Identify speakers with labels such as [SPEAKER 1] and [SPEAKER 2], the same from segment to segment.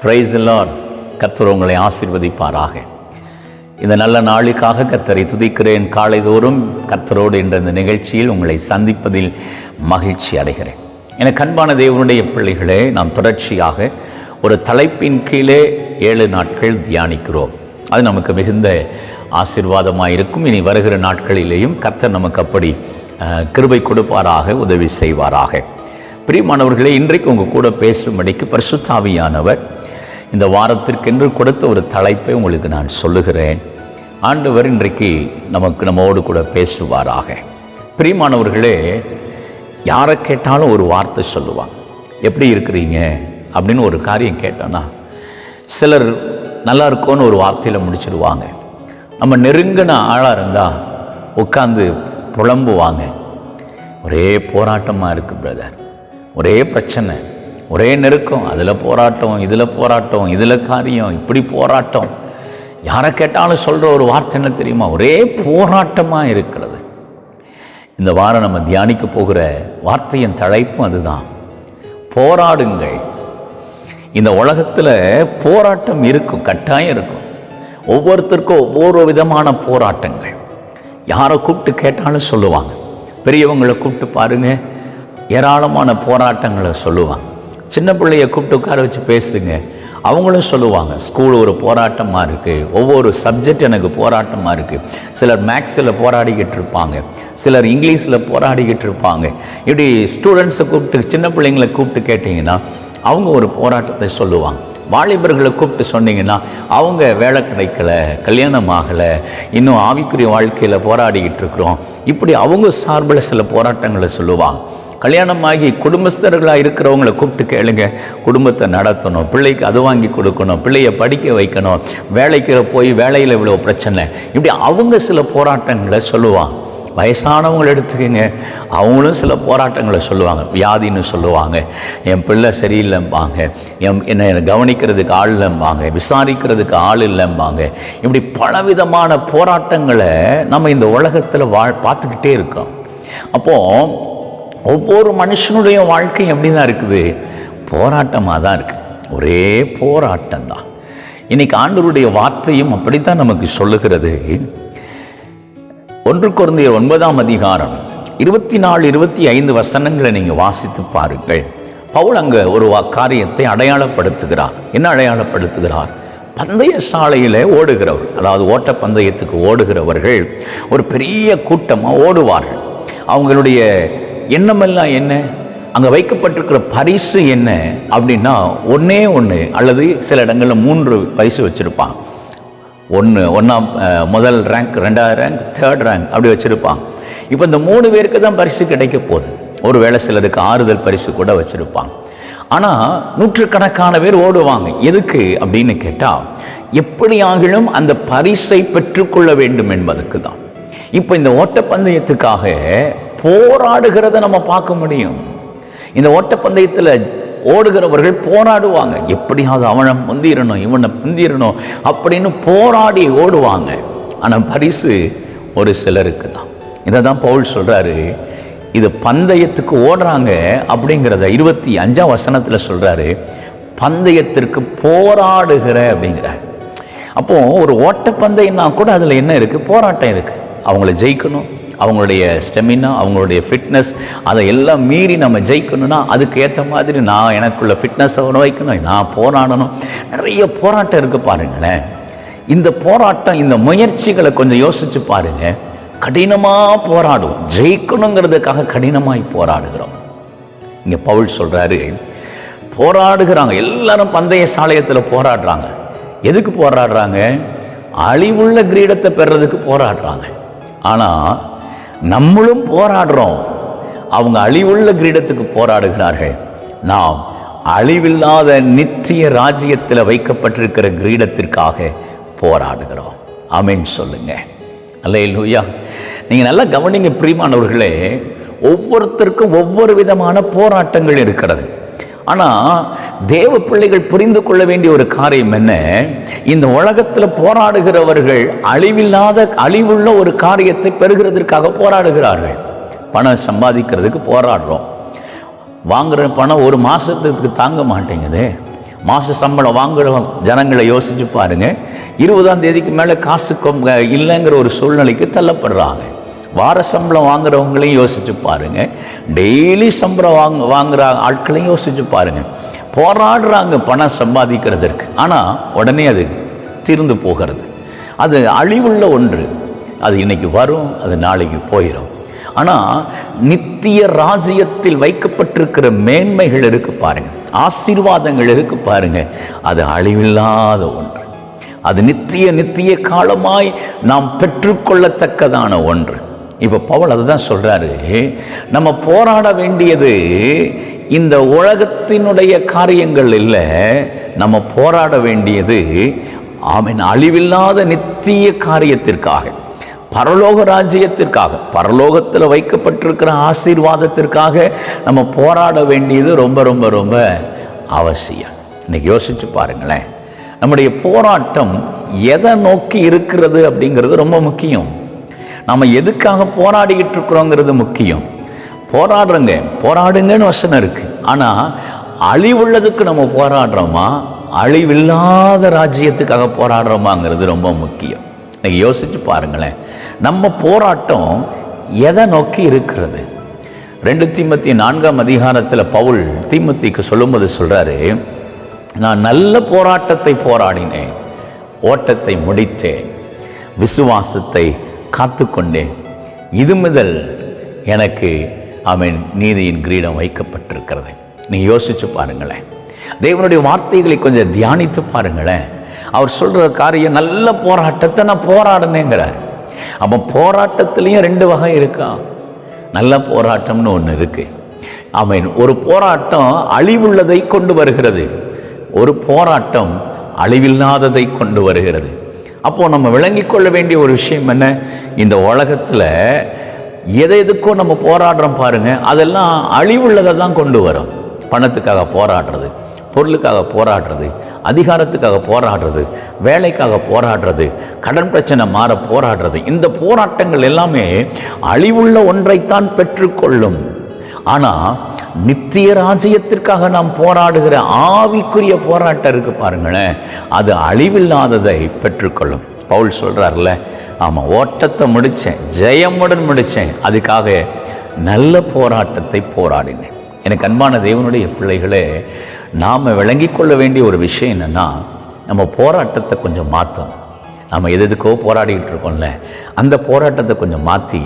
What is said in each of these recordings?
[SPEAKER 1] Praise the Lord. கர்த்தர் உங்களை ஆசீர்வதிப்பாராக. இந்த நல்ல நாளுக்காக கர்த்தரை துதிக்கிறேன். காலைதோறும் கர்த்தரோடு என்ற இந்த நிகழ்ச்சியில் உங்களை சந்திப்பதில் மகிழ்ச்சி அடைகிறேன். எனக்கு அன்பான தேவனுடைய பிள்ளைகளே, நாம் தொடர்ச்சியாக ஒரு தலைப்பின் கீழே 7 நாட்கள் தியானிக்கிறோம். அது நமக்கு மிகுந்த ஆசீர்வாதமாக இருக்கும். இனி வருகிற நாட்களிலேயும் கர்த்தர் நமக்கு அப்படி கிருபை கொடுப்பாராக, உதவி செய்வாராக. பிரியமானவர்களே, இன்றைக்கு உங்கள் கூட பேசும்படிக்கு பரிசுத்த ஆவியானவர் இந்த வாரத்திற்கென்று கொடுத்த ஒரு தலைப்பை உங்களுக்கு நான் சொல்லுகிறேன். ஆண்டவர் இன்றைக்கு நம்மோடு கூட பேசுவாராக. பிரியமானவர்களே, யாரை கேட்டாலும் ஒரு வார்த்தை சொல்லுவாங்க. எப்படி இருக்கிறீங்க அப்படின்னு ஒரு காரியம் கேட்டோன்னா, சிலர் நல்லா இருக்கோன்னு ஒரு வார்த்தையில் முடிச்சிடுவாங்க. நம்ம நெருங்கின ஆளாக இருந்தால் உட்காந்து புலம்புவாங்க. ஒரே போராட்டமாக இருக்குது பிரதர், ஒரே பிரச்சனை, ஒரே நெருக்கம், அதில் போராட்டம், இதில் போராட்டம், இதில் காரியம், இப்படி போராட்டம். யாரை கேட்டாலும் சொல்கிற ஒரு வார்த்தை என்ன தெரியுமா? ஒரே போராட்டமாக இருக்கிறது. இந்த வாரம் நம்ம தியானிக்க போகிற வார்த்தையின் தலைப்பும் அதுதான், போராடுங்கள். இந்த உலகத்தில் போராட்டம் இருக்கும், கட்டாயம் இருக்கும். ஒவ்வொருத்தருக்கும் ஒவ்வொரு விதமான போராட்டங்கள். யாரை கூப்பிட்டு கேட்டாலும் சொல்லுவாங்க. பெரியவங்களை கூப்பிட்டு பாருங்கள், ஏராளமான போராட்டங்களை சொல்லுவாங்க. சின்ன பிள்ளைய கூப்பிட்டு உட்கார வச்சு பேசுங்க, அவங்களும் சொல்லுவாங்க. ஸ்கூல் ஒரு போராட்டமாக இருக்குது, ஒவ்வொரு சப்ஜெக்ட் எனக்கு போராட்டமாக இருக்குது. சிலர் மேக்ஸில் போராடிக்கிட்டு இருப்பாங்க, சிலர் இங்கிலீஷில் போராடிக்கிட்டு இருப்பாங்க. இப்படி ஸ்டூடெண்ட்ஸை கூப்பிட்டு, சின்ன பிள்ளைங்களை கூப்பிட்டு கேட்டிங்கன்னா அவங்க ஒரு போராட்டத்தை சொல்லுவாங்க. வாலிபர்களை கூப்பிட்டு சொன்னீங்கன்னா அவங்க வேலை கிடைக்கல, கல்யாணம் ஆகலை, இன்னும் ஆவிக்குரிய வாழ்க்கையில் போராடிக்கிட்டு இருக்கிறோம். இப்படி அவங்க சார்பில் சில போராட்டங்களை சொல்லுவாங்க. கல்யாணமாகி குடும்பஸ்தர்களாக இருக்கிறவங்கள கூப்பிட்டு கேளுங்க, குடும்பத்தை நடத்தணும், பிள்ளைக்கு அது வாங்கி கொடுக்கணும், பிள்ளையை படிக்க வைக்கணும், வேலைக்கு போய் வேலையில் இவ்வளோ பிரச்சனை, இப்படி அவங்க சில போராட்டங்களை சொல்லுவாங்க. வயசானவங்களை எடுத்துக்கங்க, அவங்களும் சில போராட்டங்களை சொல்லுவாங்க. வியாதின்னு சொல்லுவாங்க, என் பிள்ளை சரியில்லைம்பாங்க, என்னை கவனிக்கிறதுக்கு ஆள் இல்லைம்பாங்க, விசாரிக்கிறதுக்கு ஆள் இல்லைம்பாங்க. இப்படி பலவிதமான போராட்டங்களை நம்ம இந்த உலகத்தில் பார்த்துக்கிட்டே இருக்கோம். அப்போது ஒவ்வொரு மனுஷனுடைய வாழ்க்கையும் எப்படி தான் இருக்குது? போராட்டமாக தான் இருக்குது. ஒரே போராட்டம் தான். இன்றைக்கி ஆண்டவருடைய வார்த்தையும் அப்படித்தான் நமக்கு சொல்லுகிறது. 1 கொரிந்தியர் 9ஆம் அதிகாரம் 24, 25 வசனங்களை நீங்கள் வாசித்து பாருங்கள். பவுல் அங்கே ஒரு காரியத்தை அடையாளப்படுத்துகிறார். என்ன அடையாளப்படுத்துகிறார்? பந்தய சாலையில் ஓடுகிறவர், அதாவது ஓட்ட பந்தயத்துக்கு ஓடுகிறவர்கள் ஒரு பெரிய கூட்டமாக ஓடுவார்கள். அவங்களுடைய எண்ணமெல்லாம் என்ன? அங்கே வைக்கப்பட்டிருக்கிற பரிசு என்ன அப்படின்னா, ஒன்று அல்லது சில இடங்களில் 3 பரிசு வச்சுருப்பாங்க. முதல் ரேங்க், 2வது ரேங்க், 3rd ரேங்க், அப்படி வச்சுருப்பாங்க. இப்போ இந்த 3 பேருக்கு தான் பரிசு கிடைக்க போகுது. ஒருவேளை சிலருக்கு ஆறுதல் பரிசு கூட வச்சுருப்பாங்க. ஆனால் நூற்றுக்கணக்கான பேர் ஓடுவாங்க. எதுக்கு அப்படின்னு கேட்டால், எப்படியாகிலும் அந்த பரிசை பெற்றுக்கொள்ள வேண்டும் என்பதற்கு தான். இப்போ இந்த ஓட்டப்பந்தயத்துக்காக போராடுகிறத நம்ம பார்க்க முடியும். இந்த ஓட்டப்பந்தயத்தில் ஓடுகிறவர்கள் போராடுவாங்க. எப்படியாவது அவனை முந்திரணும், இவனை முந்திரணும் அப்படின்னு போராடி ஓடுவாங்க. ஆனால் பரிசு ஒரு சிலருக்கு தான். இதை தான் பவுல் சொல்கிறாரு. இது பந்தயத்துக்கு ஓடுறாங்க அப்படிங்கிறத 25ஆம் வசனத்தில் சொல்கிறாரு. பந்தயத்திற்கு போராடுகிற அப்படிங்கிறார். அப்போது ஒரு ஓட்டப்பந்தயம்னா கூட அதில் என்ன இருக்குது? போராட்டம் இருக்குது. அவங்கள ஜெயிக்கணும், அவங்களுடைய ஸ்டெமினா, அவங்களுடைய ஃபிட்னஸ், அதை எல்லாம் மீறி நம்ம ஜெயிக்கணும்னா அதுக்கு ஏற்ற மாதிரி நான் எனக்குள்ள ஃபிட்னஸை வைக்கணும், நான் போராடணும். நிறைய போராட்டம் இருக்குது பாருங்களேன். இந்த போராட்டம், இந்த முயற்சிகளை கொஞ்சம் யோசித்து பாருங்கள். கடினமாக போராடுவோம், ஜெயிக்கணுங்கிறதுக்காக கடினமாய் போராடுகிறோம். இங்கே பவுல் சொல்கிறாரு, போராடுகிறாங்க. எல்லாரும் பந்தய சாலையத்தில் போராடுறாங்க. எதுக்கு போராடுறாங்க? அழிவுள்ள கிரீடத்தை பெறுறதுக்கு போராடுறாங்க. ஆனால் நம்மளும் போராடுறோம். அவங்க அழிவுள்ள கிரீடத்துக்கு போராடுகிறார்கள். நாம் அழிவில்லாத நித்திய ராஜ்யத்தில் வைக்கப்பட்டிருக்கிற கிரீடத்திற்காக போராடுகிறோம். ஆமென் சொல்லுங்க. அல்லேலூயா. நீங்கள் நல்லா கவனிங்க பிரியமானவர்களே, ஒவ்வொருத்தருக்கும் ஒவ்வொரு விதமான போராட்டங்கள் இருக்கிறது. ஆனால் தேவ பிள்ளைகள் புரிந்து கொள்ள வேண்டிய ஒரு காரியம் என்ன? இந்த உலகத்தில் போராடுகிறவர்கள் அழிவுள்ள ஒரு காரியத்தை பெறுகிறதற்காக போராடுகிறார்கள். பணம் சம்பாதிக்கிறதுக்கு போராடுறோம். வாங்குகிற பணம் ஒரு மாதத்துக்கு தாங்க மாட்டேங்குது. மாத சம்பளம் வாங்குற ஜனங்களை யோசிச்சு பாருங்க, 20ஆம் தேதிக்கு மேலே காசு இல்லைங்கிற ஒரு சூழ்நிலைக்கு தள்ளப்படுறாங்க. வார சம்பளம் வாங்குறவங்களையும் யோசிச்சு பாருங்க, டெய்லி சம்பளம் வாங்குற ஆட்களையும் யோசிச்சு பாருங்க. போராடுறாங்க பணம் சம்பாதிக்கிறதற்கு, ஆனால் உடனே அது தீர்ந்து போகிறது. அது அழிவுள்ள ஒன்று. அது இன்னைக்கு வரும், அது நாளைக்கு போயிடும். ஆனால் நித்திய ராஜ்யத்தில் வைக்கப்பட்டிருக்கிற மேன்மைகள் இருக்கு பாருங்க, ஆசீர்வாதங்கள் இருக்கு பாருங்க, அது அழிவில்லாத ஒன்று. அது நித்திய காலமாய் நாம் பெற்றுக்கொள்ளத்தக்கதான ஒன்று. இப்போ பவுல் அதுதான் சொல்றாரு, நம்ம போராட வேண்டியது இந்த உலகத்தினுடைய காரியங்கள் இல்லை, நம்ம போராட வேண்டியது அழிவில்லாத நித்திய காரியத்திற்காக, பரலோக ராஜ்யத்திற்காக, பரலோகத்தில் வைக்கப்பட்டிருக்கிற ஆசீர்வாதத்திற்காக நம்ம போராட வேண்டியது ரொம்ப ரொம்ப ரொம்ப அவசியம். இன்னைக்கு யோசிச்சு பாருங்களேன், நம்முடைய போராட்டம் எதை நோக்கி இருக்கிறது அப்படிங்கிறது ரொம்ப முக்கியம். நம்ம எதுக்காக போராடிக்கிட்டு இருக்கிறோங்கிறது முக்கியம். போராடுங்கன்னு வசனம் இருக்கு. ஆனால் அழிவுள்ளதுக்கு நம்ம போராடுறோமா, அழிவில்லாத ராஜ்யத்துக்காக போராடுறோமாங்கிறது ரொம்ப முக்கியம். இன்னைக்கு யோசிச்சு பாருங்களேன், நம்ம போராட்டம் எதை நோக்கி இருக்கிறது? 2 தீமோத்தேயு 4ஆம் அதிகாரத்தில் பவுல் தீமோத்தேயுக்கு சொல்லும்போது சொல்றாரு, நான் நல்ல போராட்டத்தை போராடினேன், ஓட்டத்தை முடித்தேன், விசுவாசத்தை காத்து கொண்டேன், இது முதல் எனக்கு நீதியின் கிரீடம் வைக்கப்பட்டிருக்கிறது. நீ யோசிச்சு பாருங்களேன், தேவனுடைய வார்த்தைகளை கொஞ்சம் தியானித்து பாருங்களேன். அவர் சொல்ற காரியம், நல்ல போராட்டத்தை நான் போராடினேங்கிறார். அப்போ போராட்டத்திலையும் 2 வகை இருக்கா. நல்ல போராட்டம்னு ஒன்று இருக்கு. ஒரு போராட்டம் அழிவுள்ளதை கொண்டு வருகிறது, ஒரு போராட்டம் அழிவில்லாததை கொண்டு வருகிறது. அப்போது நம்ம விளங்கி கொள்ள வேண்டிய ஒரு விஷயம் என்ன, இந்த உலகத்தில் எதுக்கோ நம்ம போராடுறோம் பாருங்க, அதெல்லாம் அழிவுள்ளதை தான் கொண்டு வரும். பணத்துக்காக போராடுறது, பொருளுக்காக போராடுறது, அதிகாரத்துக்காக போராடுறது, வேலைக்காக போராடுறது, கடன் பிரச்சனை மாற போராடுறது, இந்த போராட்டங்கள் எல்லாமே அழிவுள்ள ஒன்றைத்தான் பெற்றுக்கொள்ளும். ஆனால் நித்திய ராஜ்யத்திற்காக நாம் போராடுகிற ஆவிக்குரிய போராட்டம் இருக்கு பாருங்களேன், அது அழிவில்லாததை பெற்றுக்கொள்ளும். பவுல் சொல்றார்ல, ஆமாம், ஓட்டத்தை முடித்தேன், ஜெயமுடன் முடித்தேன், அதுக்காக நல்ல போராட்டத்தை போராடினேன். எனக்கு அன்பான தேவனுடைய பிள்ளைகளே, நாம் விளங்கி கொள்ள வேண்டிய ஒரு விஷயம் என்னென்னா, நம்ம போராட்டத்தை கொஞ்சம் மாற்றணும். நம்ம எதுக்கோ போராடிக்கிட்டு இருக்கோம்ல, அந்த போராட்டத்தை கொஞ்சம் மாற்றி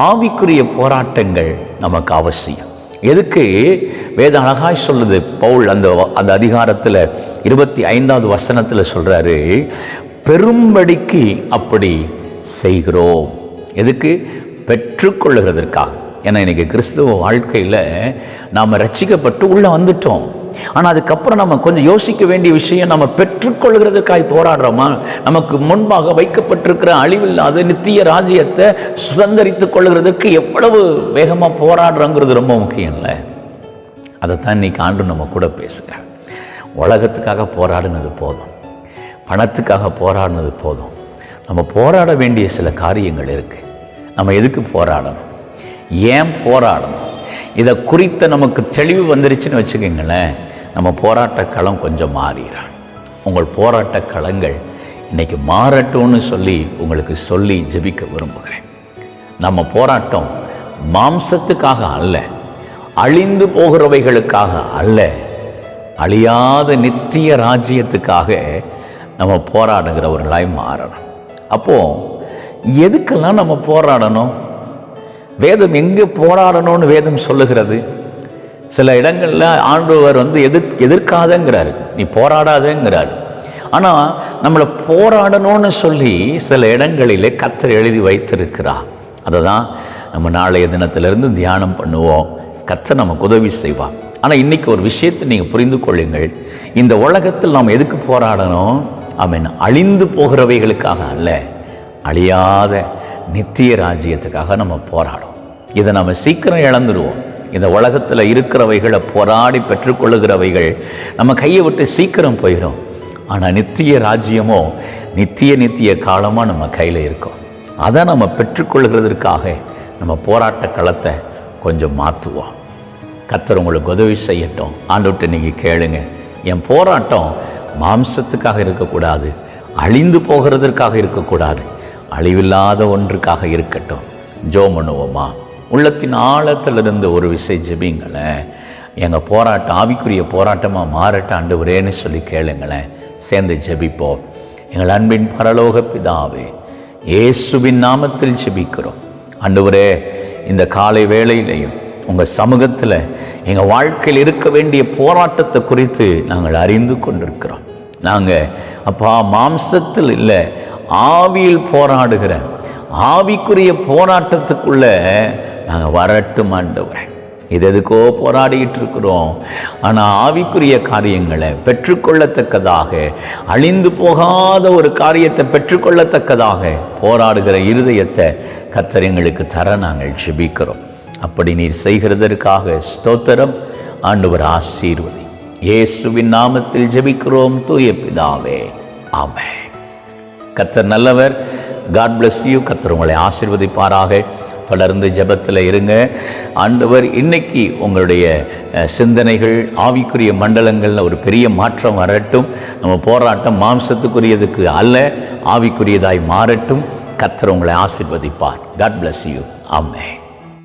[SPEAKER 1] ஆவிக்குரிய போராட்டங்கள் நமக்கு அவசியம். எதுக்கு வேதம் அழகாய் சொல்லுது. பவுல் அந்த அதிகாரத்தில் 25ஆவது வசனத்தில் சொல்கிறாரு, பெரும்படிக்கு அப்படி செய்கிறோம். எதுக்கு? பெற்றுக்கொள்ளுகிறதற்காக. ஏன்னா இன்றைக்கி கிறிஸ்துவ வாழ்க்கையில் நாம் ரட்சிக்கப்பட்டு உள்ளே வந்துட்டோம். ஆனால் அதுக்கப்புறம் நம்ம கொஞ்சம் யோசிக்க வேண்டிய விஷயம், நம்ம பெற்றுக்கொள்கிறதுக்காக போராடுறோமா? நமக்கு முன்பாக வைக்கப்பட்டிருக்கிற அழிவில்லாத நித்திய ராஜ்யத்தை சுதந்திரித்துக் கொள்கிறதுக்கு எவ்வளவு வேகமாக போராடுறோங்கிறது ரொம்ப முக்கியம் இல்லை? அதைத்தான் இன்றைக்கி ஆண்டு நம்ம கூட பேசுகிறேன். உலகத்துக்காக போராடினது போதும், பணத்துக்காக போராடினது போதும். நம்ம போராட வேண்டிய சில காரியங்கள் இருக்குது. நம்ம எதுக்கு போராடணும், ஏன் போராடணும், இதை குறித்த நமக்கு தெளிவு வந்துருச்சுன்னு வச்சுக்கோங்களேன், நம்ம போராட்ட களம் கொஞ்சம் மாறிடும். உங்கள் போராட்ட களங்கள் இன்றைக்கி மாறட்டும்னு உங்களுக்கு சொல்லி ஜெபிக்க விரும்புகிறேன். நம்ம போராட்டம் மாம்சத்துக்காக அல்ல, அழிந்து போகிறவைகளுக்காக அல்ல, அழியாத நித்திய ராஜ்யத்துக்காக நம்ம போராடுகிறவர்களாய் மாறணும். அப்போது எதுக்கெல்லாம் நம்ம போராடணும்? வேதம் எங்கே போராடணும்னு வேதம் சொல்லுகிறது? சில இடங்களில் ஆண்டவர் எதிர்க்காதங்கிறார், நீ போராடாதேங்கிறார். ஆனால் நம்மளை போராடணும்னு சொல்லி சில இடங்களிலே கர்த்தர் எழுதி வைத்திருக்கிறார். அதை தான் நம்ம நாளைய தினத்திலிருந்து தியானம் பண்ணுவோம். கர்த்தர் நமக்கு உதவி செய்வார். ஆனால் இன்றைக்கி ஒரு விஷயத்தை நீங்கள் புரிந்து கொள்ளுங்கள். இந்த உலகத்தில் நாம் எதுக்கு போராடணும்? அழிந்து போகிறவைகளுக்காக அல்ல, அழியாத நித்திய ராஜ்யத்துக்காக நம்ம போராடும். இதை நம்ம சீக்கிரம் இழந்துடுவோம். இந்த உலகத்தில் இருக்கிறவைகளை போராடி பெற்றுக்கொள்ளுகிறவைகள் நம்ம கையை விட்டு சீக்கிரம் போயிடும். ஆனால் நித்திய ராஜ்யமோ நித்திய காலமாக நம்ம கையில் இருக்கும். அதை நம்ம பெற்றுக்கொள்கிறதுக்காக நம்ம போராட்ட களத்தை கொஞ்சம் மாற்றுவோம். கர்த்தர் உங்களுக்கு உதவி செய்யட்டும். ஆண்டவர்கிட்ட நீங்கள் கேளுங்க. என் போராட்டம் மாம்சத்துக்காக இருக்கக்கூடாது, அழிந்து போகிறதற்காக இருக்கக்கூடாது, அழிவில்லாத ஒன்றுக்காக இருக்கட்டும். ஜெபம் பண்ணுவோமா? உள்ளத்தின் ஆழத்திலிருந்து ஒரு விஷயம் ஜெபிங்களேன். எங்கள் போராட்டம் ஆவிக்குரிய போராட்டமாக மாறட்ட ஆண்டவரேன்னு சொல்லி கேளுங்களேன். சேர்ந்து ஜெபிப்போம். எங்கள் அன்பின் பரலோக பிதாவே, இயேசுவின் நாமத்தில் ஜெபிக்கிறோம். ஆண்டவரே, இந்த காலை வேளையிலையும் உங்கள் சமூகத்தில் எங்கள் வாழ்க்கையில் இருக்க வேண்டிய போராட்டத்தை குறித்து நாங்கள் அறிந்து கொண்டிருக்கிறோம். நாங்கள் அப்பா மாம்சத்தில் இல்லை, ஆவியில் போராடுகிற ஆவிக்குரிய போராட்டத்துக்குள்ள நாங்கள் வரட்டும் ஆண்டவரே. இது எதுக்கோ போராடிக்கிட்டு இருக்கிறோம். ஆனால் ஆவிக்குரிய காரியங்களை பெற்றுக்கொள்ளத்தக்கதாக, அழிந்து போகாத ஒரு காரியத்தை பெற்றுக்கொள்ளத்தக்கதாக போராடுகிற இருதயத்தை கர்த்தர் எங்களுக்கு தர நாங்கள் ஜெபிக்கிறோம். அப்படி நீர் செய்கிறதற்காக ஸ்தோத்திரம். ஆண்டவர் ஆசீர்வதி. இயேசுவின் நாமத்தில் ஜெபிக்கிறோம் தூய பிதாவே, ஆமென். கர்த்தர் நல்லவர். God bless you. கர்த்தர் உங்களை ஆசீர்வதிப்பாராக. தொடர்ந்து ஜெபத்தில் இருங்க. ஆண்டவர் இன்னைக்கு உங்களுடைய சிந்தனைகள் ஆவிக்குரிய மண்டலங்களில் ஒரு பெரிய மாற்றம் வரட்டும். நம்ம போராட்டம் மாம்சத்துக்குரியதுக்கு அல்ல, ஆவிக்குரியதாய் மாறட்டும். கர்த்தர் உங்களை ஆசீர்வதிப்பார். God bless you. ஆமென்.